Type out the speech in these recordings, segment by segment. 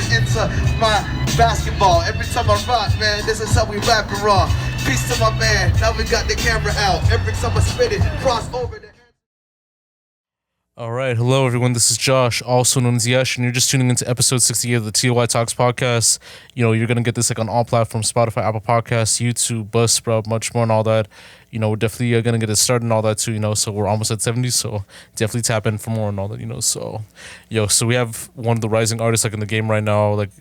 going into my basketball. Every time I rock, man, this is how we rap and raw. Peace to my man, now we got the camera out. Every time I spit it, cross over the... All right, hello everyone. This is Josh, also known as Yashu, and you're just tuning into episode 68 of the TLOY Talks podcast. You know, you're gonna get this like on all platforms: Spotify, Apple Podcasts, YouTube, Buzzsprout, much more, and all that. You know, we're definitely gonna get it started and all that too. You know, so we're almost at 70, so definitely tap in for more and all that. You know, so so we have one of the rising artists like in the game right now, like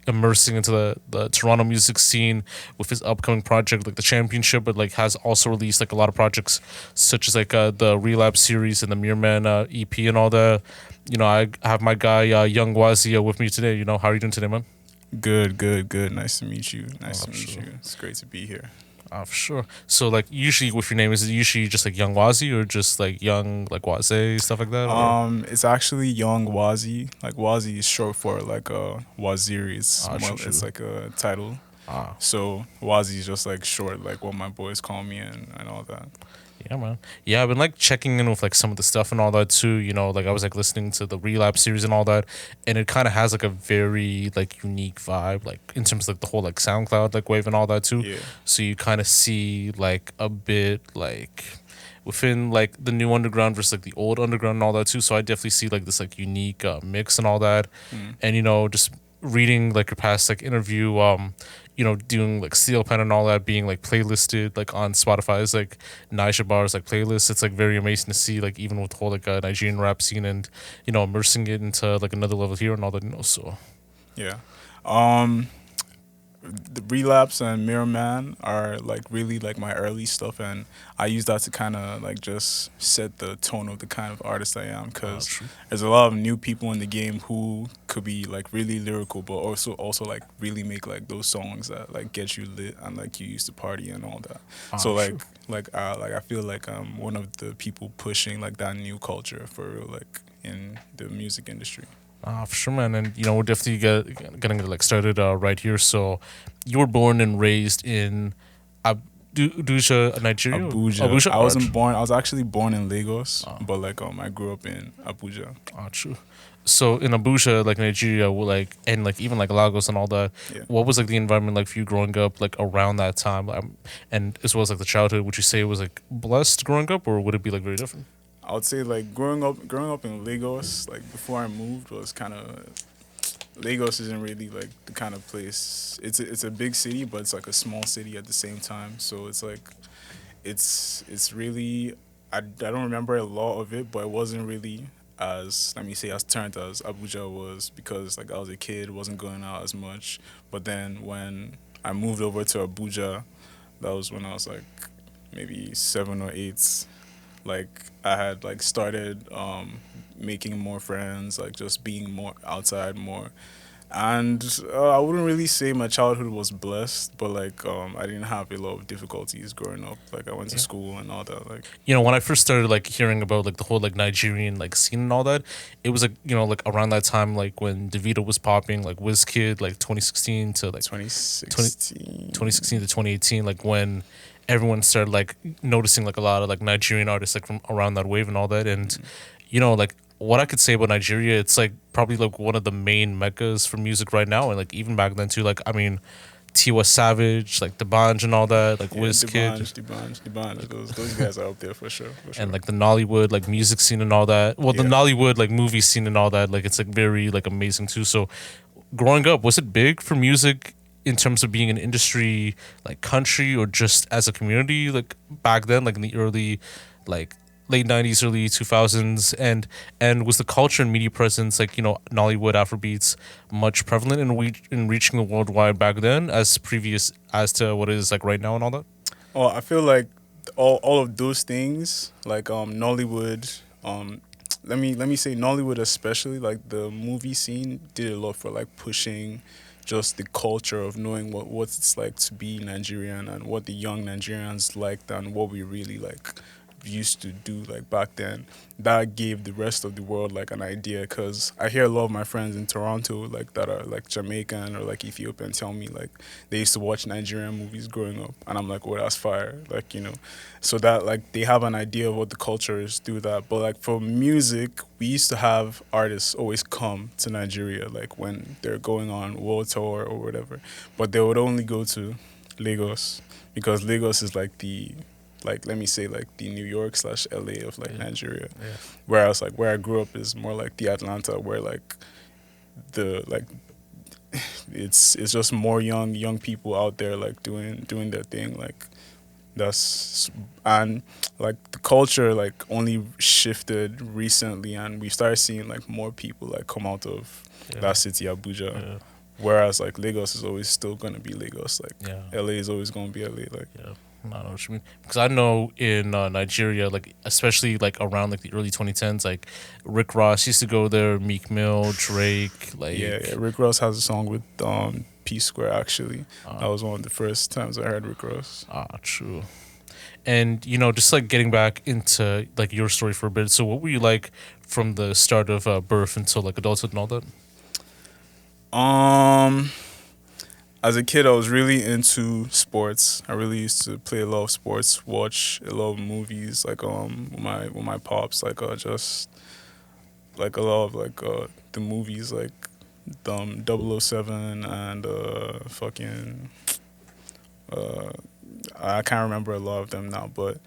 immersing into the Toronto music scene with his upcoming project like the Championship, but like has also released like a lot of projects such as like the Relapse series and the Mere Man EP and all that. You know, I have my guy Young Wazi with me today. You know, how are you doing today, man? Good. Nice to meet you. It's great to be here. For sure. So like usually with your name, is it usually just like Young Wazi or just like Young like Wazi, stuff like that? It's actually Young Wazi. Like Wazi is short for like Waziri. It's like a title. So Wazi is just like short, like what my boys call me and all that. Yeah, man. Yeah, I've been like checking in with like some of the stuff and all that too. You know, like I was like listening to the Relapse series and all that, and it kind of has like a very like unique vibe, like in terms of like the whole like SoundCloud like wave and all that too. Yeah. So you kind of see like a bit like within like the new underground versus like the old underground and all that too. So I definitely see like this like unique mix and all that, and you know just reading like your past like interview you know, doing like Steel Pen and all that being like playlisted like on Spotify's like Naija Bar's like playlist. It's like very amazing to see like even with the whole like Nigerian rap scene and you know immersing it into like another level here and all that, you know. So yeah. The Relapse and Mirror Man are like really like my early stuff, and I use that to kind of like just set the tone of the kind of artist I am, because there's a lot of new people in the game who could be like really lyrical but also like really make like those songs that like get you lit and like you used to party and all that. So I feel like I'm one of the people pushing like that new culture for real, like in the music industry. For sure, man. And you know we're definitely gonna get like started right here. So you were born and raised in Abuja, Nigeria. Abuja. I was actually born in Lagos, but like I grew up in Abuja. True. So in Abuja, like Nigeria, like and like even like Lagos and all that. Yeah. What was like the environment like for you growing up like around that time, and as well as like the childhood? Would you say it was like blessed growing up, or would it be like very different? I would say like growing up in Lagos, like before I moved, was kind of Lagos isn't really like the kind of place. It's a big city, but it's like a small city at the same time. So it's like it's really I don't remember a lot of it, but it wasn't really as as turned as Abuja was, because like I was a kid, wasn't going out as much. But then when I moved over to Abuja, that was when I was like maybe 7 or 8. Like I had like started making more friends, like just being more outside more. And I wouldn't really say my childhood was blessed, but like I didn't have a lot of difficulties growing up. Like I went to school and all that. Like, you know, when I first started like hearing about like the whole like Nigerian like scene and all that, it was like, you know, like around that time like when Davido was popping, like Wizkid, like 2016 to like 2016 to 2018, like when everyone started like noticing like a lot of like Nigerian artists like from around that wave and all that. And you know, like what I could say about Nigeria, it's like probably like one of the main meccas for music right now, and like even back then too. Like I mean, Tiwa Savage, like D'banj and all that, like Wizkid, D'banj, those guys are up there for sure. And like the Nollywood like music scene and all that. Well, the Nollywood like movie scene and all that, like it's like very like amazing too. So growing up, was it big for music in terms of being an industry like country, or just as a community like back then, like in the early like late 90s, early 2000s, and was the culture and media presence like, you know, Nollywood Afrobeats much prevalent in reaching the worldwide back then as previous as to what it is like right now and all that? Oh, I feel like all of those things, like Nollywood, let me say Nollywood especially, like the movie scene did a lot for like pushing just the culture of knowing what it's like to be Nigerian and what the young Nigerians liked and what we really like used to do like back then, that gave the rest of the world like an idea. Because I hear a lot of my friends in Toronto like that are like Jamaican or like Ethiopian tell me like they used to watch Nigerian movies growing up, and I'm like, oh, that's fire, like, you know. So that like they have an idea of what the culture is through that. But like for music, we used to have artists always come to Nigeria like when they're going on world tour or whatever, but they would only go to Lagos, because Lagos is like the, like, let me say like the New York / LA of like Nigeria. Yeah. Whereas like where I grew up is more like the Atlanta, where like the like it's just more young people out there like doing their thing. Like that's, and like the culture like only shifted recently, and we started seeing like more people like come out of that city, Abuja. Yeah. Whereas like Lagos is always still gonna be Lagos. Like Yeah. LA is always gonna be LA. Like Yeah, I know what you mean. Because I know in Nigeria, like especially like around like the early 2010s, like Rick Ross used to go there, Meek Mill, Drake, like yeah. Rick Ross has a song with P Square actually. That was one of the first times I heard Rick Ross. True. And you know, just like getting back into like your story for a bit. So, what were you like from the start of birth until like adulthood and all that? As a kid, I was really into sports. I really used to play a lot of sports, watch a lot of movies, like with my pops, like just like a lot of like the movies like 007 and fucking I can't remember a lot of them now, but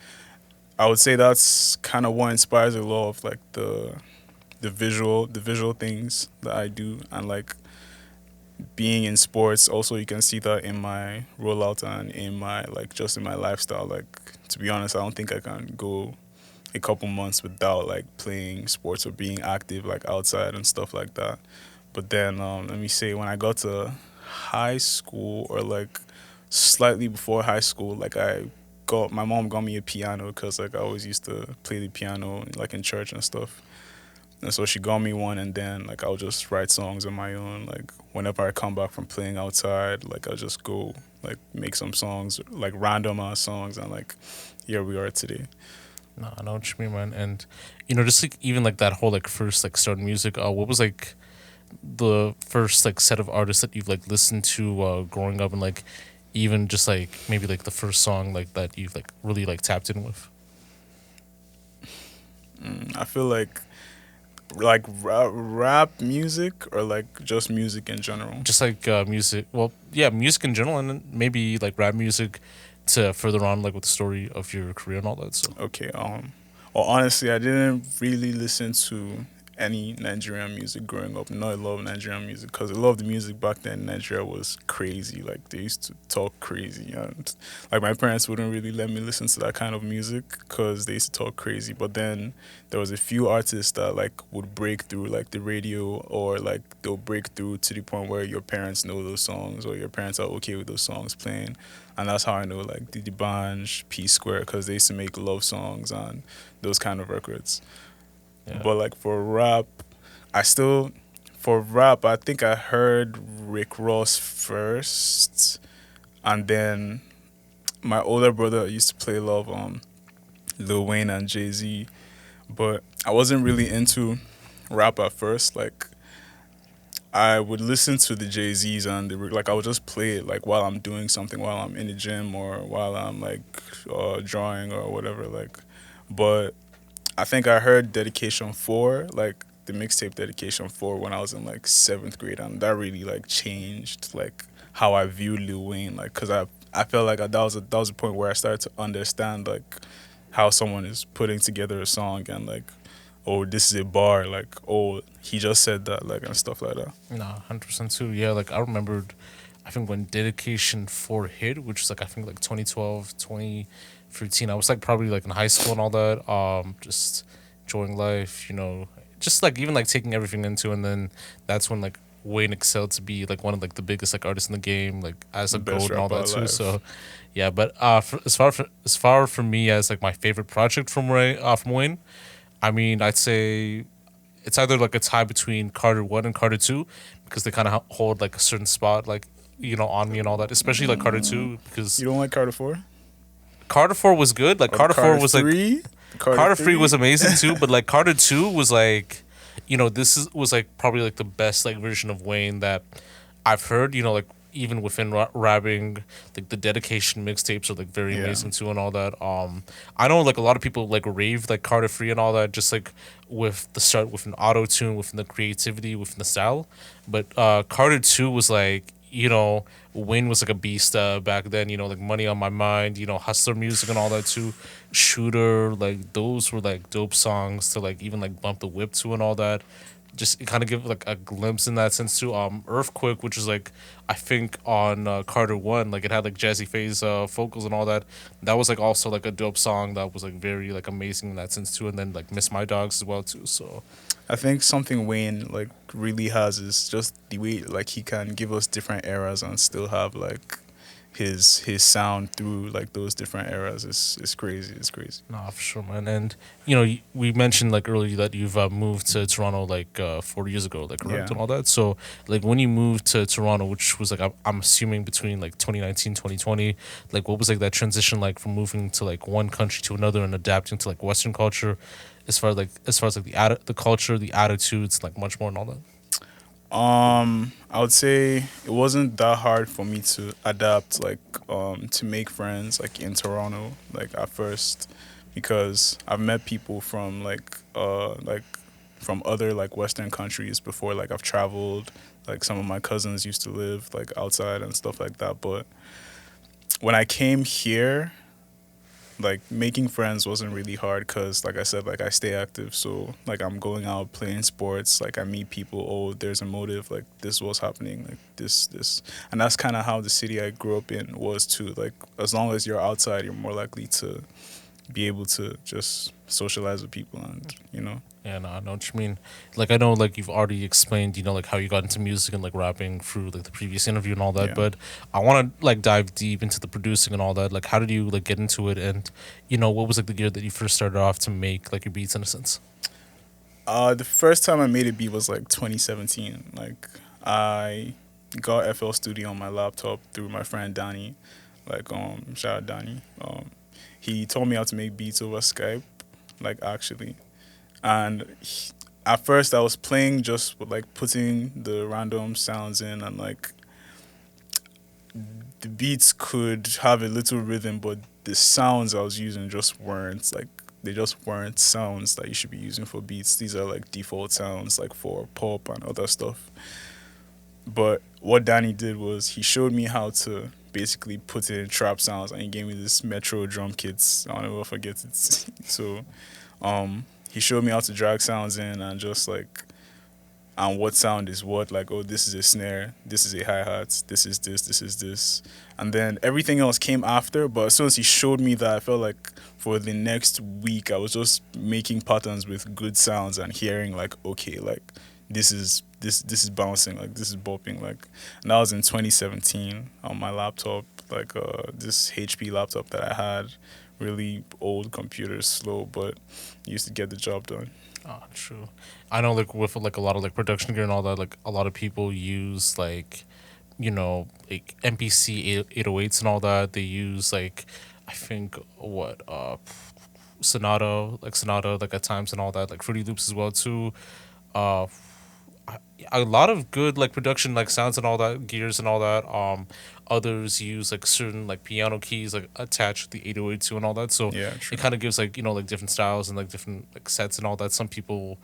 I would say that's kind of what inspires a lot of like the visual things that I do. And like being in sports, also you can see that in my rollout and in my like just in my lifestyle. Like, to be honest, I don't think I can go a couple months without like playing sports or being active like outside and stuff like that. But then let me say, when I got to high school, or like slightly before high school, like my mom got me a piano, because like I always used to play the piano like in church and stuff. And so she got me one, and then like I'll just write songs on my own. Like whenever I come back from playing outside, like I'll just go like make some songs, like random ass songs, and like here we are today. No, I know what you mean, man. And you know, just like even like that whole like first like starting music. What was like the first like set of artists that you've like listened to growing up, and like even just like maybe like the first song like that you've like really like tapped in with? I feel like rap music, or like just music in general. Just like music. Well, yeah, music in general, and then maybe like rap music to further on like with the story of your career and all that. So Okay. Well, honestly, I didn't really listen to any Nigerian music growing up. Not a lot of Nigerian music, because a lot of the music back then in Nigeria was crazy. Like they used to talk crazy, and like my parents wouldn't really let me listen to that kind of music because they used to talk crazy. But then there was a few artists that like would break through like the radio, or like they'll break through to the point where your parents know those songs, or your parents are okay with those songs playing. And that's how I know like Diddy Banj, P Square, because they used to make love songs and those kind of records. yeah. But like for rap, I think I heard Rick Ross first, and then my older brother used to play a lot of Lil Wayne and Jay-Z, but I wasn't really into rap at first. Like I would listen to the Jay-Z's, and like I would just play it like while I'm doing something, while I'm in the gym, or while I'm like drawing or whatever. Like, but I think I heard Dedication 4, like the mixtape Dedication 4, when I was in like 7th grade, and that really like changed like how I viewed Lil Wayne. Like, cause I felt like that was a point where I started to understand like how someone is putting together a song, and like, oh, this is a bar, like, oh, he just said that, like, and stuff like that. Nah, 100% too. Yeah, like I remembered, I think when Dedication 4 hit, which was like I think like 2012, 2013, I was like probably like in high school and all that, just enjoying life, you know, just like even like taking everything into, and then that's when like Wayne excelled to be like one of like the biggest like artists in the game, like as a gold and all that too. So yeah, but as far for me as like my favorite project from Wayne, I mean, I'd say it's either like a tie between Carter 1 and Carter 2, because they kind of hold like a certain spot, like, you know, on me and all that, especially like Carter 2, because You don't like Carter 4? Carter 4 was good. Like Or Carter 4 was 3? like Carter 3 was amazing too, but like Carter 2 was like, was like probably like the best like version of Wayne that I've heard. Like even within rapping, like the dedication mixtapes are like very amazing too and all that. I know like a lot of people like rave like Carter 3 and all that, just like with the start with an auto tune, within the creativity, within the style. But Carter 2 was like, Wayne was like a beast back then, like Money on My Mind, Hustler Music and all that too. Shooter, like those were like dope songs to like even like bump the whip to and all that. Just kind of give like a glimpse in that sense too. Earthquake, which is like I think on Carter 1, like it had like Jazzy Faye's vocals and all that. That was like also like a dope song that was like very like amazing in that sense too. And then like Miss My Dogs as well too. So I think something Wayne like really has is just the way like he can give us different eras and still have like his sound through like those different eras is crazy. It's crazy. no, for sure, man. And we mentioned like earlier that you've moved to Toronto like 4 years ago, like correct, Yeah. and all that. So like when you moved to Toronto, which was like I'm assuming between like 2019, 2020, like what was like that transition like from moving to like one country to another and adapting to like Western culture, as far as like the culture, the attitudes, like much more and all that. I would say it wasn't that hard for me to adapt, like, to make friends, like, in Toronto, like, at first, because I've met people from, from other, like, Western countries before, like, I've traveled, like, some of my cousins used to live, like, outside and stuff like that, but when I came here, like making friends wasn't really hard because like I said, like I stay active, so like I'm going out playing sports, like I meet people, oh there's a motive, like this was happening, like this, and that's kind of how the city I grew up in was too. Like as long as you're outside, you're more likely to be able to just socialize with people and Yeah, no, I know what you mean. Like, I know, like, you've already explained, like, how you got into music and, like, rapping through, like, the previous interview and all that. Yeah. But I want to, like, dive deep into the producing and all that. Like, how did you, like, get into it? And, what was, like, the year that you first started off to make, like, your beats in a sense? The first time I made a beat was, like, 2017. Like, I got FL Studio on my laptop through my friend Danny. Like, shout out Danny. He told me how to make beats over Skype, like, actually. And at first I was playing just with, like, putting the random sounds in, and like the beats could have a little rhythm, but the sounds I was using just weren't like, they just weren't sounds that you should be using for beats. These are like default sounds like for pop and other stuff. But what Danny did was he showed me how to basically put in trap sounds, and he gave me this Metro drum kits. I'll never forget it. So he showed me how to drag sounds in and just like, and what sound is what, like, oh, this is a snare, this is a hi-hat, this is this. And then everything else came after, but as soon as he showed me that, I felt like for the next week, I was just making patterns with good sounds and hearing like, okay, like, this is bouncing, like, this is bopping, like, and that was in 2017 on my laptop, like, this HP laptop that I had. Really old computer, slow, but used to get the job done. Oh, true. I know, like, with, like, a lot of, like, production gear and all that, like, a lot of people use, like, like, MPC 808s and all that. They use, like, I think, Sonata, like, at times and all that, like, Fruity Loops as well, too. Uh, a lot of good like production like sounds and all that, gears and all that. Others use like certain like piano keys like attached to the 808 too and all that. So Yeah, true. it kind of gives like like different styles and like different like sets and all that. Some people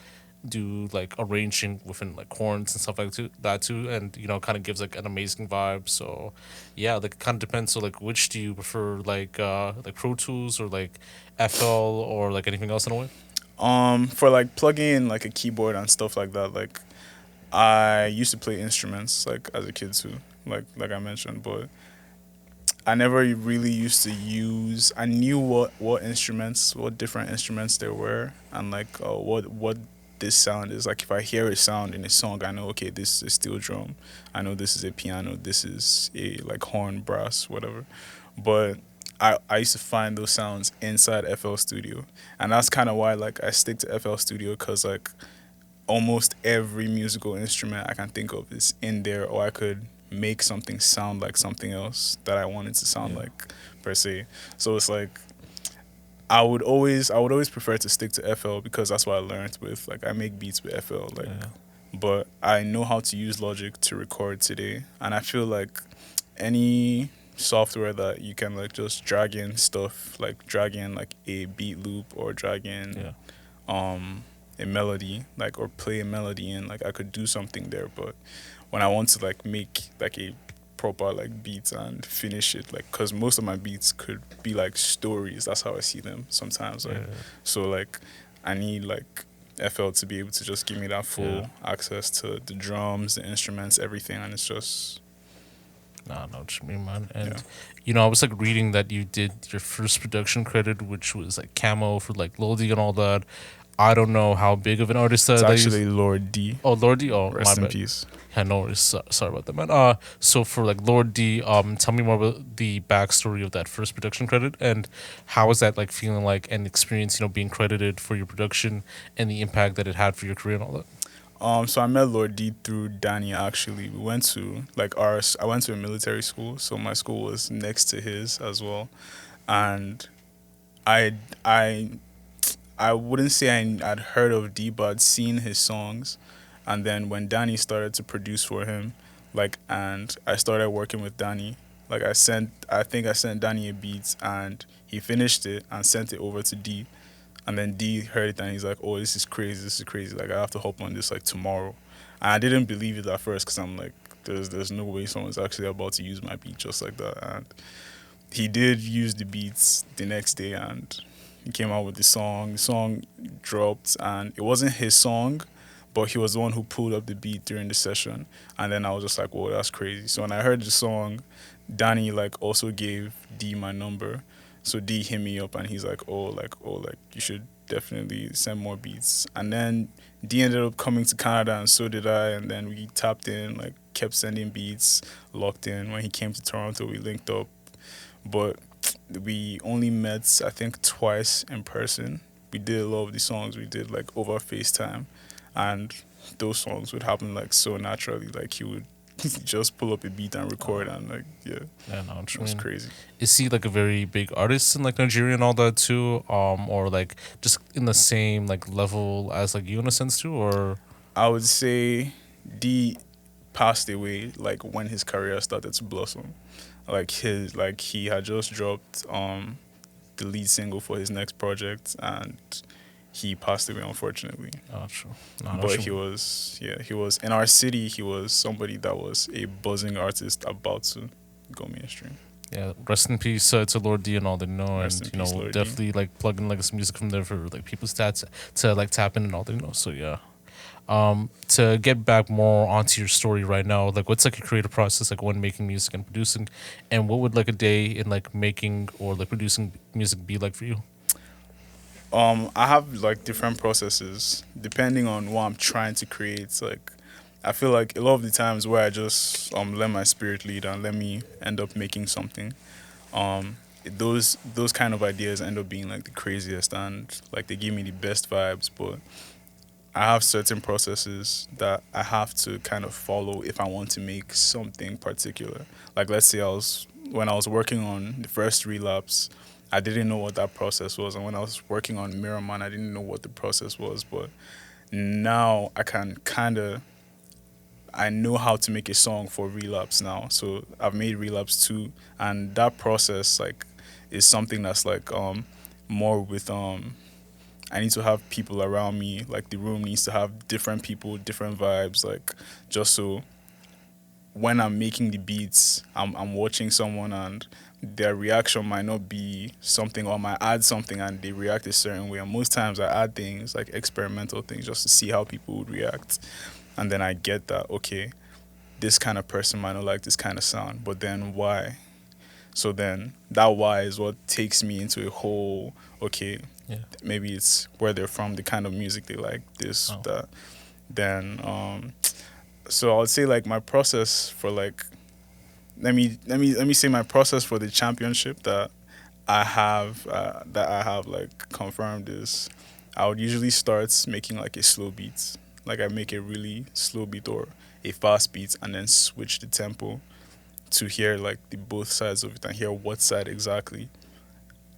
do like arranging within like horns and stuff like that too, and kind of gives like an amazing vibe. So yeah, like it kind of depends. So like, which do you prefer, like Pro Tools or like FL or like anything else in a way? For like plugging in like a keyboard and stuff like that, like I used to play instruments like as a kid too, like I mentioned, but I never really used to use. I knew what different instruments there were, and like what this sound is. Like if I hear a sound in a song, I know, okay, this is a steel drum. I know this is a piano. This is a like horn, brass, whatever. But I used to find those sounds inside FL Studio, and that's kind of why like I stick to FL Studio, because like almost every musical instrument I can think of is in there, or I could make something sound like something else that I wanted to sound like, per se. So it's like I would always prefer to stick to FL because that's what I learned with, like, I make beats with FL, like, but I know how to use Logic to record today, and I feel like any software that you can like just drag in stuff, like drag in like a beat loop or drag in a melody, like, or play a melody in, like, I could do something there. But when I want to like make like a proper like beat and finish it, like, because most of my beats could be like stories, that's how I see them sometimes, like, so like I need like FL to be able to just give me that full access to the drums, the instruments, everything, and it's just Nah, I know what you mean, man. And you know, I was like reading that you did your first production credit, which was like Camo for like Lil D and all that. I don't know how big of an artist it's that actually Lord D. Oh, Lord D. Oh, Rest my in bad. peace. Yeah, no worries. Sorry about that, man. So for like Lord D, tell me more about the backstory of that first production credit and how was that like feeling like an experience, you know, being credited for your production and the impact that it had for your career and all that. So I met Lord D through Danny. Actually, we went to like I went to a military school, so my school was next to his as well, and I I I wouldn't say I'd heard of D, but I'd seen his songs, and then when Danny started to produce for him, like, and I started working with Danny, like, I think I sent Danny a beat, and he finished it and sent it over to D. And then D heard it and he's like, "Oh, this is crazy! This is crazy! Like, I have to hop on this like tomorrow." And I didn't believe it at first because I'm like, "There's no way someone's actually about to use my beat just like that." And he did use the beats the next day, and he came out with the song. The song dropped, and it wasn't his song, but he was the one who pulled up the beat during the session. And then I was just like, "Whoa, that's crazy!" So when I heard the song, Danny like also gave D my number. So D hit me up and he's like, like you should definitely send more beats. And then D ended up coming to Canada and so did I. And then we tapped in, like, kept sending beats, locked in. When he came to Toronto, we linked up. But we only met, I think, twice in person. We did a lot of the songs we did like over FaceTime. And those songs would happen like so naturally. Like, he would just pull up a beat and record and like No, it was crazy. Is he like a very big artist in like Nigeria and all that too? Or like just in the same like level as like you in a sense too, or I would say D passed away like when his career started to blossom. Like he had just dropped the lead single for his next project and he passed away, unfortunately. oh true. But he was in our city. He was somebody that was a buzzing artist about to go mainstream. Yeah, rest in peace to Lord D and all that, you know, Rest and in you peace, know, Lord definitely like plugging like some music from there for like people's stats to like tap in and all that, you know. So yeah. To get back more onto your story right now, like what's like a creative process like when making music and producing, and what would like a day in like making or like producing music be like for you? I have like different processes depending on what I'm trying to create. Like, I feel like a lot of the times where I just let my spirit lead and let me end up making something. Those kind of ideas end up being like the craziest and like they give me the best vibes. But I have certain processes that I have to kind of follow if I want to make something particular. Like, let's say when I was working on the first Relapse, I didn't know what that process was, and when I was working on Mirror Man, I didn't know what the process was. But now I know how to make a song for Relapse now. So I've made Relapse 2, and that process like is something that's like more with I need to have people around me. Like, the room needs to have different people, different vibes, like, just so when I'm making the beats, I'm watching someone and their reaction might not be something, or I might add something and they react a certain way. And most times I add things like experimental things just to see how people would react. And then I get that, okay, this kind of person might not like this kind of sound, but then why? So then that why is what takes me into a whole, okay, maybe it's where they're from, the kind of music they like, this, that. Then, so I would say like my process for like, let me say my process for the championship that I have like confirmed is I would usually start making like a slow beat. Like, I make a really slow beat or a fast beat and then switch the tempo to hear like the both sides of it and hear what side exactly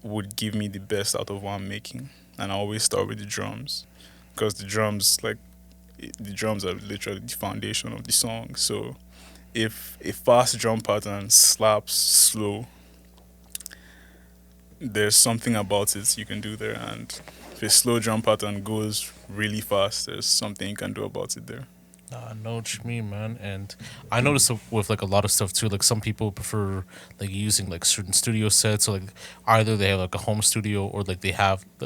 would give me the best out of what I'm making. And I always start with the drums, because the drums are literally the foundation of the song. So if a fast drum pattern slaps slow, there's something about it you can do there. And if a slow drum pattern goes really fast, there's something you can do about it there. I know what you mean, man. And I noticed with like a lot of stuff too. Like some people prefer like using like certain studio sets, or like either they have like a home studio, or like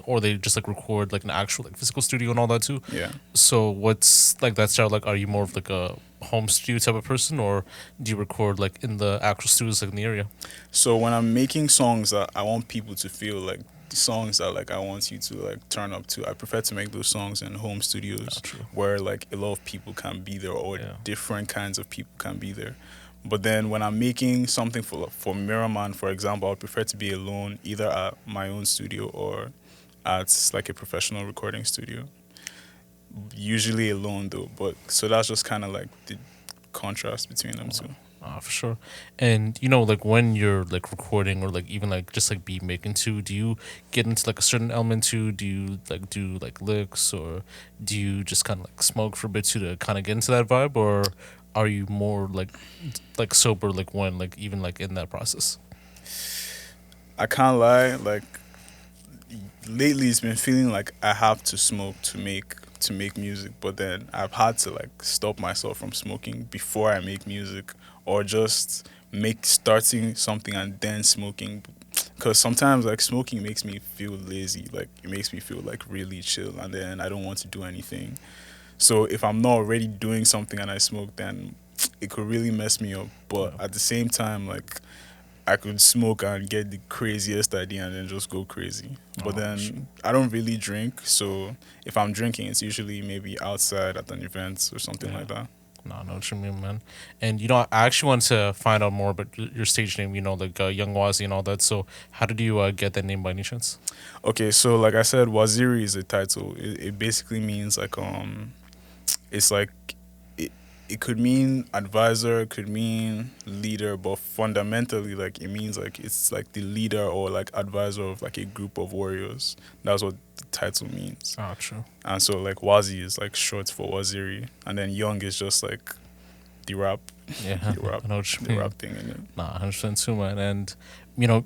or they just like record like an actual like physical studio and all that too. Yeah. So what's like that style? Like, are you more of like a home studio type of person, or do you record like in the actual studios like in the area? So when I'm making songs that I want people to feel like the songs that like I want you to like turn up to, I prefer to make those songs in home studios where like a lot of people can be there, or different kinds of people can be there. But then when I'm making something for Miraman, for example, I would prefer to be alone, either at my own studio or at like a professional recording studio. Usually alone though, but so that's just kind of like the contrast between them two. For sure. And like when you're like recording, or like even like just like beat making too, do you get into like a certain element too? Do you like do like licks, or do you just kind of like smoke for a bit too to kind of get into that vibe, or are you more like sober like when like even like in that process? I can't lie, like lately it's been feeling like I have to smoke to make music, but then I've had to like stop myself from smoking before I make music, or just starting something and then smoking, because sometimes like smoking makes me feel lazy, like it makes me feel like really chill, and then I don't want to do anything. So if I'm not already doing something and I smoke, then it could really mess me up. But at the same time, like I could smoke and get the craziest idea and then just go crazy. But then I don't really drink, so if I'm drinking, it's usually maybe outside at an event or something like that. No, I know what you mean, man. And I actually want to find out more about your stage name. Like Young Wazi and all that. So how did you get that name by any chance? Okay, so like I said, Waziri is a title. It basically means like it's like it could mean advisor, it could mean leader, but fundamentally like it means like it's like the leader or like advisor of like a group of warriors. That's what the title means. Oh, true. And so like Wazi is like short for Waziri, and then Young is just like the rap. Yeah, the rap, I know what you the mean. rap thing in it. Nah, 100% too, man. And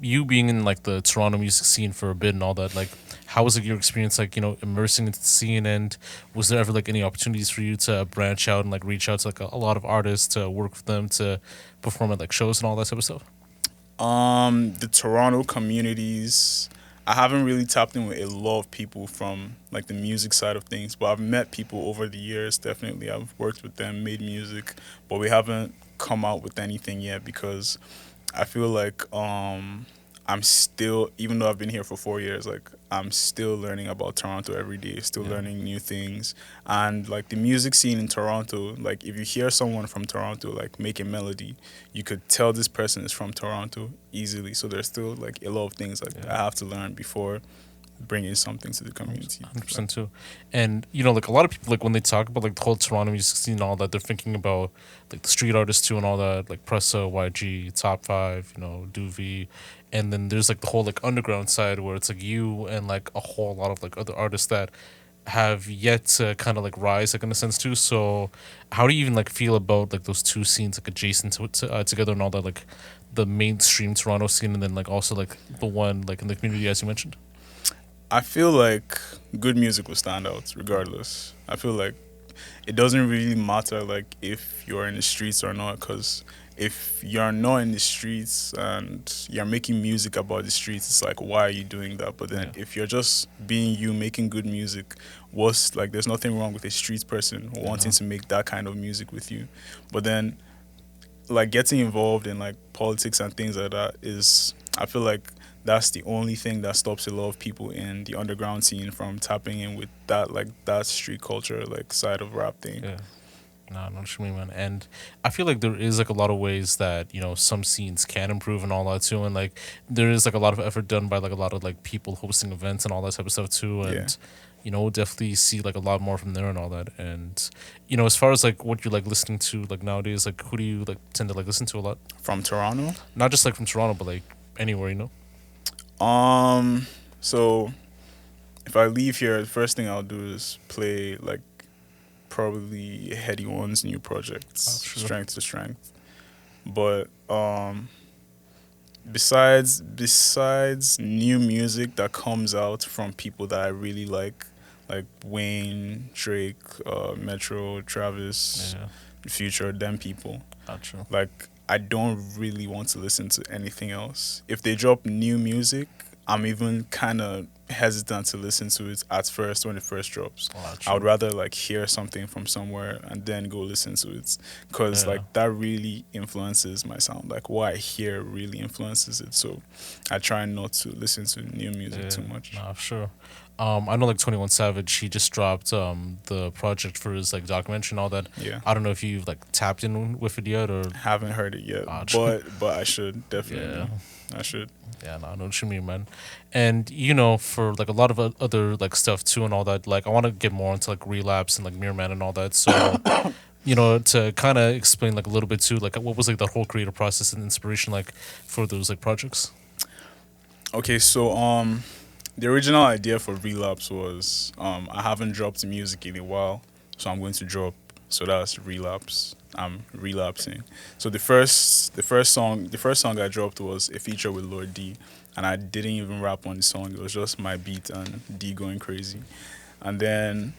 you being in like the Toronto music scene for a bit and all that, like how was like your experience like immersing into the scene, and was there ever like any opportunities for you to branch out and like reach out to like a lot of artists to work with them to perform at like shows and all that type of stuff? The Toronto communities, I haven't really tapped in with a lot of people from like the music side of things, but I've met people over the years. Definitely, I've worked with them, made music, but we haven't come out with anything yet, because I feel like I'm still, even though I've been here for 4 years, like I'm still learning about Toronto every day, still learning new things. And like the music scene in Toronto, like if you hear someone from Toronto like make a melody, you could tell this person is from Toronto easily. So there's still like a lot of things like I have to learn before bringing something to the community. 100% too. And like a lot of people, like when they talk about like the whole Toronto music scene and all that, they're thinking about like the street artists too and all that, like Pressa, YG, Top 5, Doovie. And then there's like the whole like underground side where it's like you and like a whole lot of like other artists that have yet to kind of like rise like in a sense too. So how do you even like feel about like those two scenes like adjacent together and all that, like the mainstream Toronto scene and then like also like the one like in the community as you mentioned? I feel like good music will stand out regardless. I feel like it doesn't really matter like if you're in the streets or not, because if you're not in the streets and you're making music about the streets, it's like, why are you doing that? But then if you're just being you, making good music, there's nothing wrong with a street person wanting to make that kind of music with you. But then like getting involved in like politics and things like that is, I feel like that's the only thing that stops a lot of people in the underground scene from tapping in with that street culture like side of rap thing. Yeah. No, I know what you mean, man. And I feel like there is like a lot of ways that some scenes can improve and all that too, and like there is like a lot of effort done by like a lot of like people hosting events and all that type of stuff too, and definitely see like a lot more from there and all that. And as far as like what you're like listening to like nowadays, like who do you like tend to like listen to a lot From Toronto? not just like from Toronto but like anywhere? So if I leave here, the first thing I'll do is play like probably Heady One's new projects, Oh, sure. Strength to Strength. But besides new music that comes out from people that I really like Wayne, Drake, Metro, Travis, Yeah, Future, them people. not true. Like I don't really want to listen to anything else. If they drop new music, I'm even kind of hesitant to listen to it at first when it first drops. Oh, I would true. rather like hear something from somewhere and then go listen to it, because Yeah. like that really influences my sound. Like what I hear really influences it. So I try not to listen to new music too much. Nah, sure. I know like 21 Savage, he just dropped the project for his like documentary and all that. Yeah. I don't know if you've like tapped in with it yet or Haven't heard it yet, Ah, true. but I should definitely. Yeah. I should. yeah, no, I know what you mean, man. And for like a lot of other like stuff too and all that, like I want to get more into like Relapse and like Mirror Man and all that. So to kind of explain like a little bit too, like what was like the whole creative process and inspiration like for those like projects? Okay, so the original idea for Relapse was I haven't dropped music in a while, so I'm going to drop. So that's Relapse. I'm relapsing. So the first song I dropped was a feature with Lord D, and I didn't even rap on the song. It was just my beat and D going crazy. And then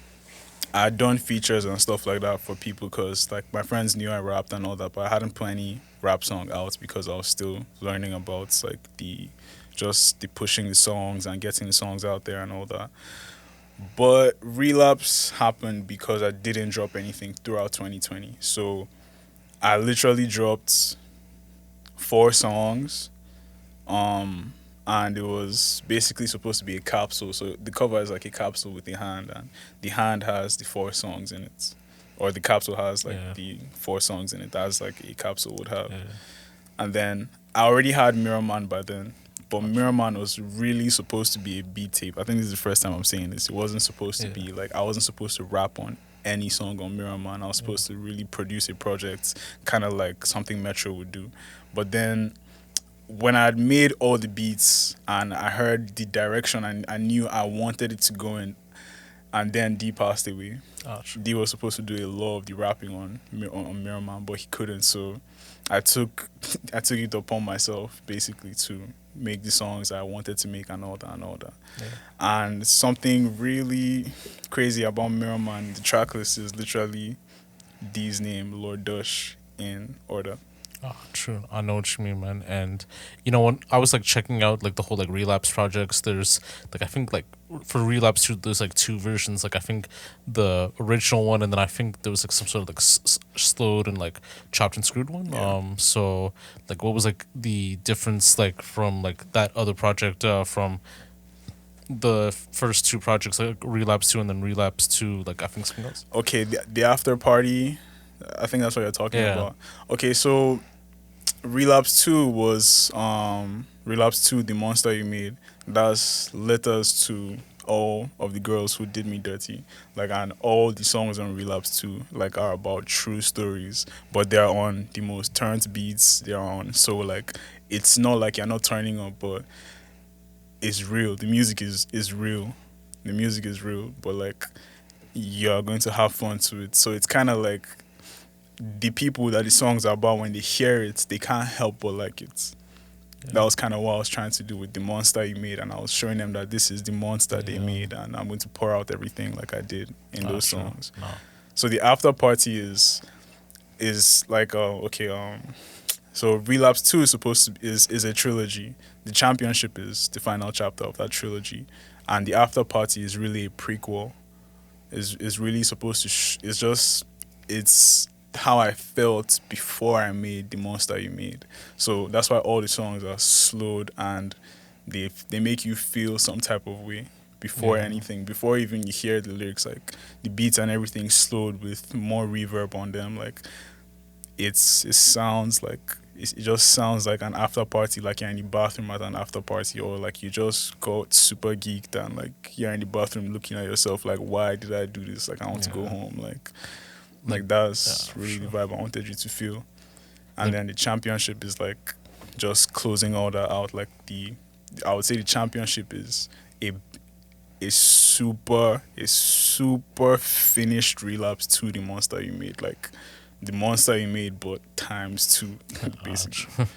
I'd done features and stuff like that for people because like my friends knew I rapped and all that, but I hadn't put any rap song out because I was still learning about like the pushing the songs and getting the songs out there and all that. But Relapse happened because I didn't drop anything throughout 2020. So I literally dropped 4 songs, and it was basically supposed to be a capsule. So the cover is like a capsule with the hand, and the hand has the 4 songs in it, or the capsule has like Yeah. the 4 songs in it, as like a capsule would have. Yeah. And then I already had Mirror Man by then, but Mirror Man was really supposed to be a beat tape. I think this is the first time I'm saying this. It wasn't supposed to be like, I wasn't supposed to rap on any song on Mirror Man. I was supposed to really produce a project, kind of like something Metro would do. But then when I had made all the beats and I heard the direction and I knew I wanted it to go in, and then D passed away. Oh, true. D was supposed to do a lot of the rapping on Mirror Man, but he couldn't. So I took it upon myself basically to make the songs I wanted to make and all that and all that. Yeah. And something really crazy about Mirror Man, the track list is literally D's name, Lord Dush, in order. Oh, true. I know what you mean, man. And when I was like checking out like the whole like Relapse projects, there's like I think like for Relapse 2, there's like 2 versions. Like I think the original one, and then I think there was like some sort of like slowed and like chopped and screwed one. Yeah. So like what was like the difference like from like that other project from the first 2 projects, like Relapse 2 and then Relapse 2, like I think something else. Okay, the after party, I think that's what you're talking Yeah. about. Okay, so Relapse 2 was Relapse 2, The Monster You Made. That's letters to all of the girls who did me dirty. Like, and all the songs on Relapse 2 like are about true stories, but they're on the most turned beats. They're on, so like it's not like you're not turning up, but it's real. The music is real. The music is real, but like you're going to have fun to it. So it's kind of like the people that the songs are about, when they hear it, they can't help but like it. That was kind of what I was trying to do with The Monster You Made, and I was showing them that this is the monster they made, and I'm going to pour out everything like I did in those Sure. songs. No. So the after party is like so Relapse 2 is supposed to is a trilogy. The Championship is the final chapter of that trilogy, and the after party is really a prequel. Is really supposed to it's how I felt before I made The Monster You Made. So that's why all the songs are slowed, and they make you feel some type of way before anything, before even you hear the lyrics. Like the beats and everything slowed with more reverb on them. Like it just sounds like an after party, like you're in the bathroom at an after party, or like you just got super geeked and like you're in the bathroom looking at yourself like, why did I do this? Like I want to go home. Like that's really the vibe I wanted you to feel. And then the Championship is like just closing all that out, like the I would say the championship is a super finished relapse to the monster you made. Like the monster you made, but times two, basically.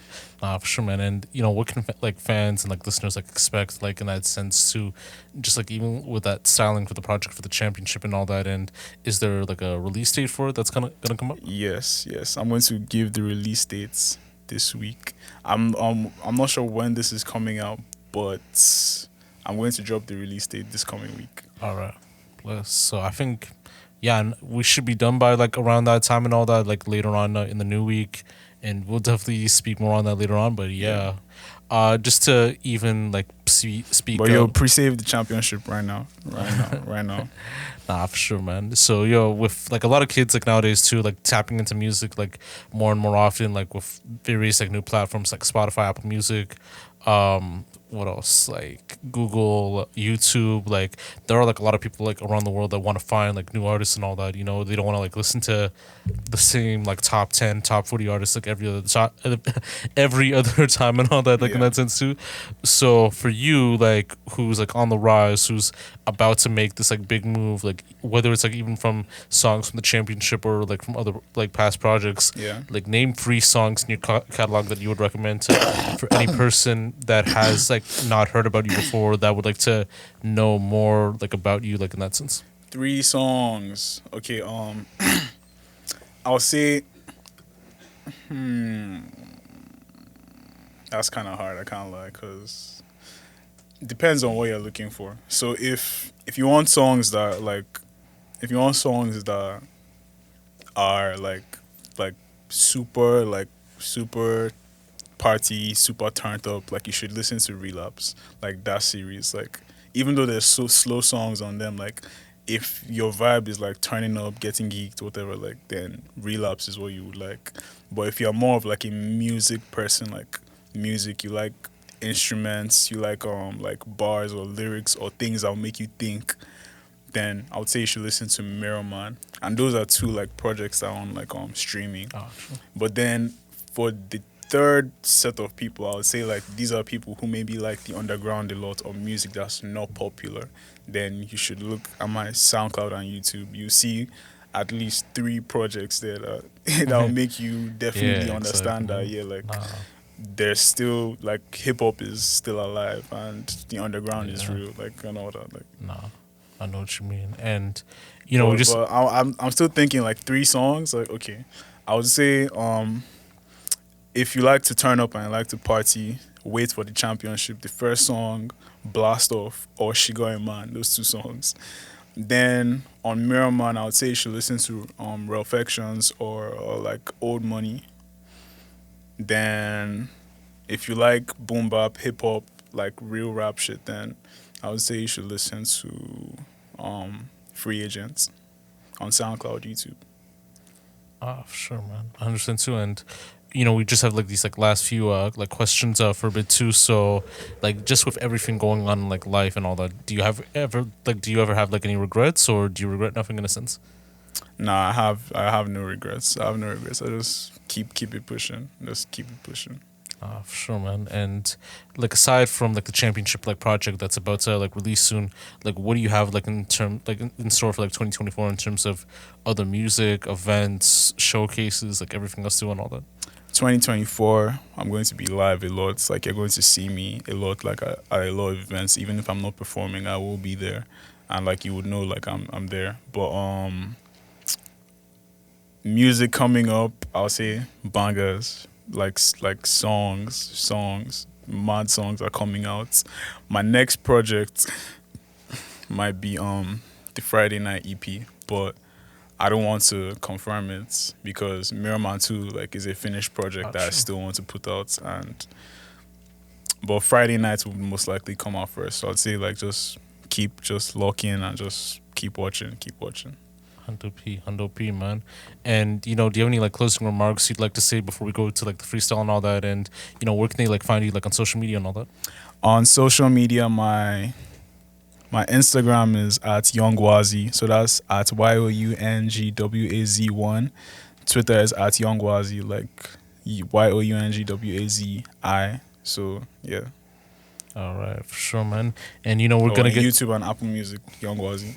Nah, for sure, man. And what can like fans and like listeners like expect like in that sense too, just like even with that styling for the project for the championship and all that. And is there like a release date for it that's gonna come up? Yes. I'm going to give the release dates this week. I'm not sure when this is coming out, but I'm going to drop the release date this coming week. All right, bless. So I think, yeah, and we should be done by like around that time and all that, like later on in the new week, and we'll definitely speak more on that later on. But yeah, just to even like speak. But yo, pre-save the championship right now. Nah, for sure, man. So with like a lot of kids like nowadays too, like tapping into music like more and more often, like with various like new platforms like Spotify, Apple Music, what else, like Google, YouTube. Like there are like a lot of people like around the world that want to find like new artists and all that. They don't want to like listen to the same like top 10, top 40 artists like every other time and all that, like in that sense too. So for you, like who's like on the rise, who's about to make this like big move, like whether it's like even from songs from the championship or like from other like past projects, like name 3 songs in your catalog that you would recommend for any person that has like not heard about you before, that would like to know more like about you, like in that sense. 3 songs. Okay, I'll say that's kind of hard, I can't lie, because it depends on what you're looking for. So if you want songs that are like super party, super turned up, like you should listen to Relapse, like that series. Like even though there's so slow songs on them, like if your vibe is like turning up, getting geeked, whatever, like then Relapse is what you would like. But if you're more of like a music person, like music, you like instruments, you like bars or lyrics or things that will make you think, then I would say you should listen to Mirror Man. And those are 2 like projects that are on like streaming. Oh, sure. But then for the third set of people, I would say like these are people who maybe like the underground a lot or music that's not popular. Then you should look at my SoundCloud and YouTube. You see at least 3 projects there that will make you definitely understand that there's still like hip hop is still alive and the underground is real, like and all that. Like I know what you mean. And but I'm still thinking like 3 songs. Like okay, I would say if you like to turn up and like to party, wait for the championship. The first song, Blast Off or She Got a Man, those 2 songs. Then on Mirror Man, I would say you should listen to Reflections or like Old Money. Then if you like boom bap, hip hop, like real rap shit, then I would say you should listen to Free Agents on SoundCloud, YouTube. Sure, man. I understand too. And we just have like these like last few like questions for a bit too. So like just with everything going on in like life and all that, do you ever have like any regrets, or do you regret nothing in a sense? Nah, I have no regrets. I just keep it pushing. Just keep it pushing. For sure, man. And like aside from like the championship like project that's about to like release soon, like what do you have like in store for like 2024 in terms of other music, events, showcases, like everything else too and all that? 2024, I'm going to be live a lot. Like you're going to see me a lot, like at a lot of events. Even if I'm not performing, I will be there, and like you would know, like I'm there. But music coming up, I'll say bangers, like songs, mad songs are coming out. My next project might be the Friday Night EP, but I don't want to confirm it because Mirror Man 2 like is a finished project that I still want to put out, but Friday Nights will most likely come out first. So I'd say like just lock in and just keep watching. 100p, man. And do you have any like closing remarks you'd like to say before we go to like the freestyle and all that? And where can they like find you like on social media and all that? On social media, my Instagram is at Young Wazi, so that's at YOUNGWAZ1. Twitter is at Young Wazi, like YOUNGWAZI. So yeah. All right, for sure, man. And we're Oh, gonna and get YouTube on Apple Music, Young Wazi.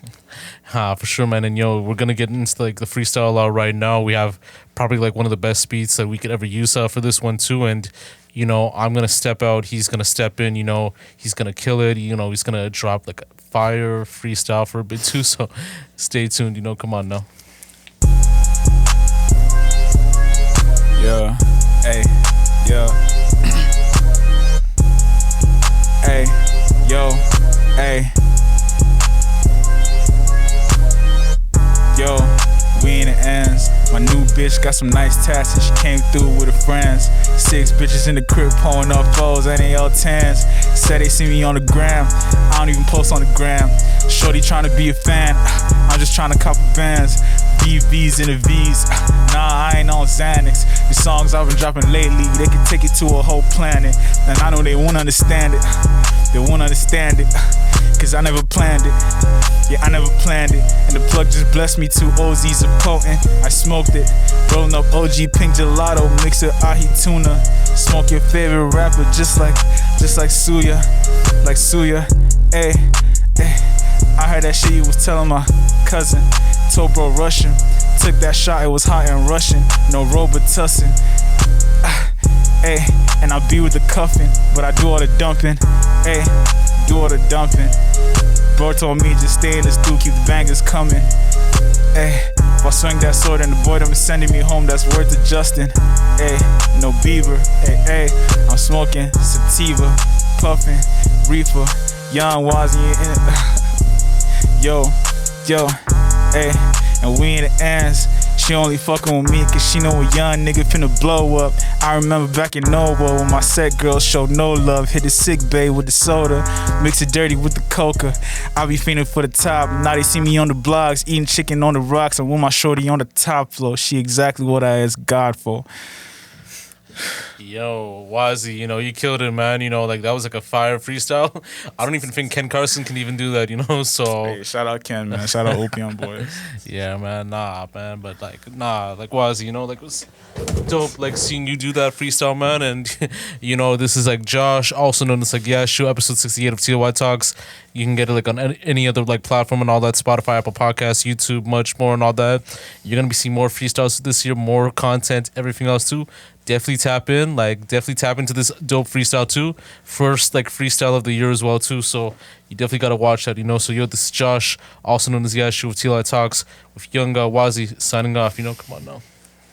for sure, man. And we're gonna get into like the freestyle right now. We have probably like one of the best beats that we could ever use for this one too. And I'm gonna step out. He's gonna step in. He's gonna kill it. He's gonna drop like a fire freestyle for a bit too. So stay tuned. Come on now. Yeah, hey, yeah. Hey, yo, hey. Yo, we in the ends. My new bitch got some nice tats and she came through with her friends. 6 bitches in the crib pulling up foes and they all tans. Said they see me on the gram, I don't even post on the gram. Shorty tryna be a fan, I'm just tryna cop bands. VVs and the V's, nah, I ain't on Xanax. The songs I've been dropping lately, they can take it to a whole planet. And I know they won't understand it, they won't understand it, cause I never planned it. Yeah, I never planned it. And the plug just blessed me. 2 OZs are potent, I smoked it. Rolling up OG pink gelato, mix with ahi tuna. Smoke your favorite rapper just like Suya. Like Suya, ayy, ayy. I heard that shit you was telling my cousin. Told bro Russian. Took that shot, it was hot and Russian. No Robitussin. Ayy, and I be with the cuffing, but I do all the dumping. Ayy, do all the dumping. Bro told me just stay in the stool, keep the bangers coming. Ayy, if I swing that sword and the boy them is sending me home, that's worth adjusting. Ayy, no Bieber. Ayy, ayy, I'm smoking sativa, puffing reefer, young Wazi in it. Yo, ayy, and we in the ends. She only fucking with me cause she know a young nigga finna blow up. I remember back in Nova when my set girl showed no love. Hit the sick bay with the soda, mix it dirty with the coca. I be feeling for the top, now they see me on the blogs, eating chicken on the rocks. And with my shorty on the top floor, she exactly what I asked God for. Yo, Wazi, you killed it, man. Like that was like a fire freestyle. I don't even think Ken Carson can even do that, so Hey, shout out Ken, man. Shout out Opium Boys. yeah, man, man, but like Wazi, like it was dope, like seeing you do that freestyle, man. And this is like Josh, also known as like Yashu, episode 68 of TLOY Talks. You can get it like on any other like platform and all that, Spotify, Apple Podcasts, YouTube, much more and all that. You're gonna be seeing more freestyles this year, more content, everything else too. Definitely tap into this dope freestyle too. First like freestyle of the year as well too. So you definitely gotta watch that, So this is Josh, also known as Yashu of TLOY Talks, with young Wazi signing off. Come on now.